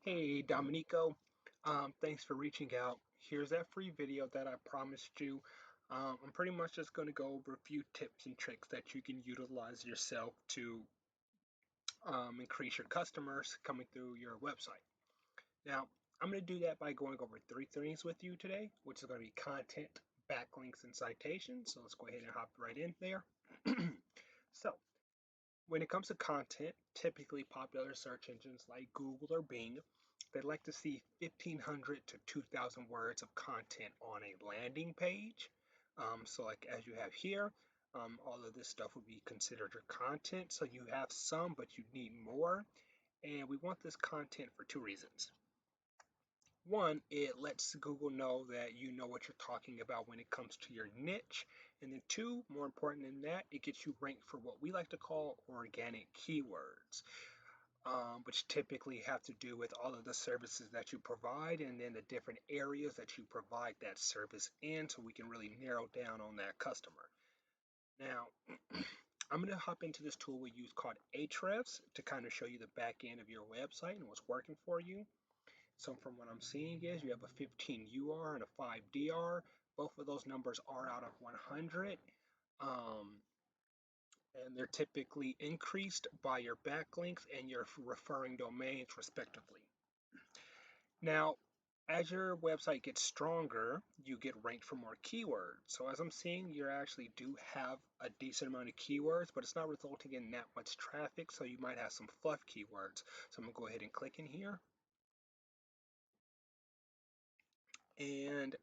Hey Domenico, thanks for reaching out. Here's that free video that I promised you. I'm pretty much just going to go over a few tips and tricks that you can utilize yourself to increase your customers coming through your website. Now, I'm going to do that by going over three things with you today, which is going to be content, backlinks, and citations. So let's go ahead and hop right in there. So, when it comes to content, typically popular search engines like Google or Bing, they like to see 1,500 to 2,000 words of content on a landing page. So, like as you have here, all of this stuff would be considered your content. So, you have some, but you need more. And we want this content for two reasons. One, it lets Google know that you know what you're talking about when it comes to your niche. And then two, more important than that, it gets you ranked for what we like to call organic keywords, which typically have to do with all of the services that you provide and then the different areas that you provide that service in so we can really narrow down on that customer. Now, I'm going to hop into this tool we use called Ahrefs to kind of show you the back end of your website and what's working for you. So from what I'm seeing is you have a 15 UR and a 5 DR. Both of those numbers are out of 100. Um, and they're typically increased by your backlinks and your referring domains respectively. Now, as your website gets stronger, you get ranked for more keywords. So as I'm seeing, you actually do have a decent amount of keywords, but it's not resulting in that much traffic, so you might have some fluff keywords. So I'm gonna go ahead and click in here. And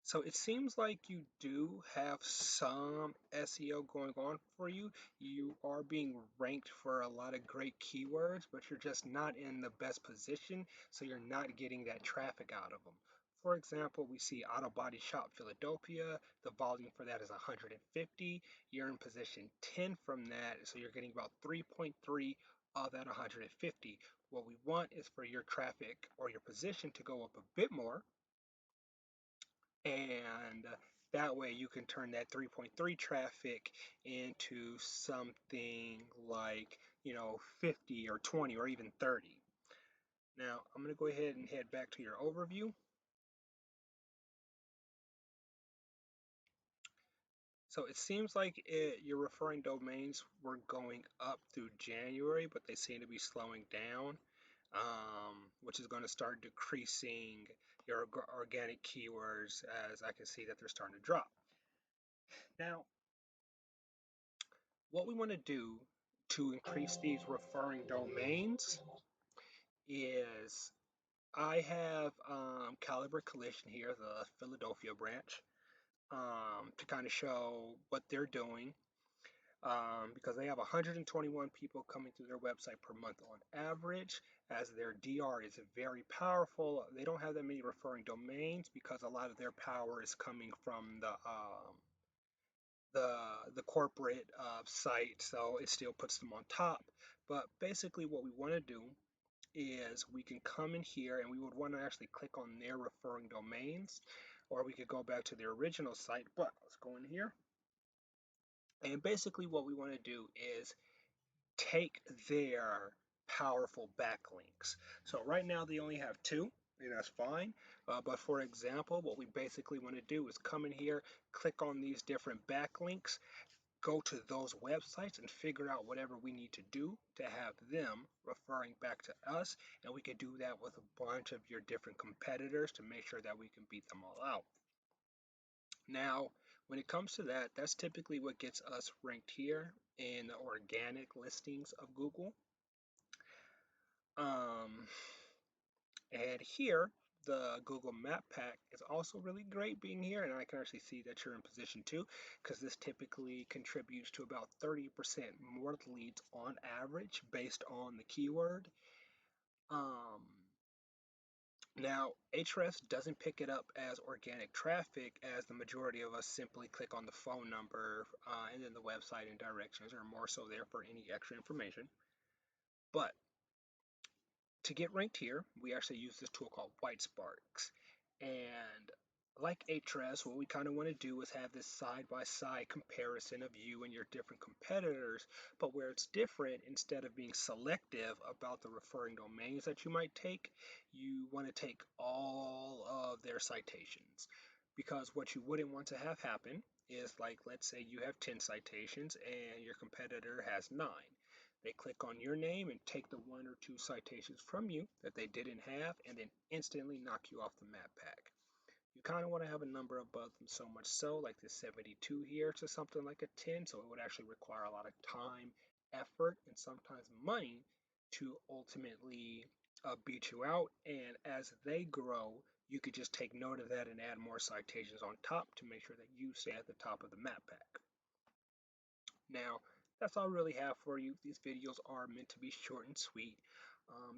so it seems like you do have some SEO going on for you. You are being ranked for a lot of great keywords, but you're just not in the best position, so you're not getting that traffic out of them. For example, we see Auto Body Shop Philadelphia. The volume for that is 150. You're in position 10 from that, so you're getting about 3.3 of that 150. What we want is for your traffic or your position to go up a bit more, and that way you can turn that 3.3 traffic into something like 50 or 20 or even 30. Now I'm going to go ahead and head back to your overview. So it seems like your referring domains were going up through January, but they seem to be slowing down, which is going to start decreasing your organic keywords, as I can see that they're starting to drop. Now, what we want to do to increase these referring domains is I have Caliber Collision here, the Philadelphia branch, to kind of show what they're doing, because they have 121 people coming through their website per month on average, as their DR is very powerful. They don't have that many referring domains because a lot of their power is coming from the the corporate site, so it still puts them on top. But basically, what we want to do is we can come in here and we would want to actually click on their referring domains, or we could go back to their original site. But let's go in here, and basically, what we want to do is take their powerful backlinks. So right now they only have two, and that's fine. But for example, what we basically want to do is come in here, click on these different backlinks, go to those websites and figure out whatever we need to do to have them referring back to us. And we could do that with a bunch of your different competitors to make sure that we can beat them all out. Now, when it comes to that, that's typically what gets us ranked here in the organic listings of Google. Um, and here, the Google Map Pack is also really great being here, and I can actually see that you're in position two, because this typically contributes to about 30% more leads on average based on the keyword. Um, Now, Ahrefs doesn't pick it up as organic traffic, as the majority of us simply click on the phone number and then the website and directions are more so there for any extra information. But to get ranked here, we actually use this tool called White Sparks. And Like HRS, what we kind of want to do is have this side-by-side comparison of you and your different competitors, but where it's different, instead of being selective about the referring domains that you might take, you want to take all of their citations. Because what you wouldn't want to have happen is, like, let's say you have 10 citations and your competitor has 9. They click on your name and take the 1 or 2 citations from you that they didn't have and then instantly knock you off the map pack. You kind of want to have a number above them, so much so, like the 72 here, to something like a 10, so it would actually require a lot of time, effort, and sometimes money to ultimately beat you out. And as they grow, you could just take note of that and add more citations on top to make sure that you stay at the top of the map pack. Now, that's all I really have for you. These videos are meant to be short and sweet.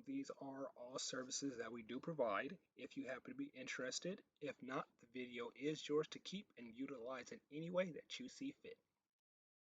These are all services that we do provide if you happen to be interested. If not, the video is yours to keep and utilize in any way that you see fit.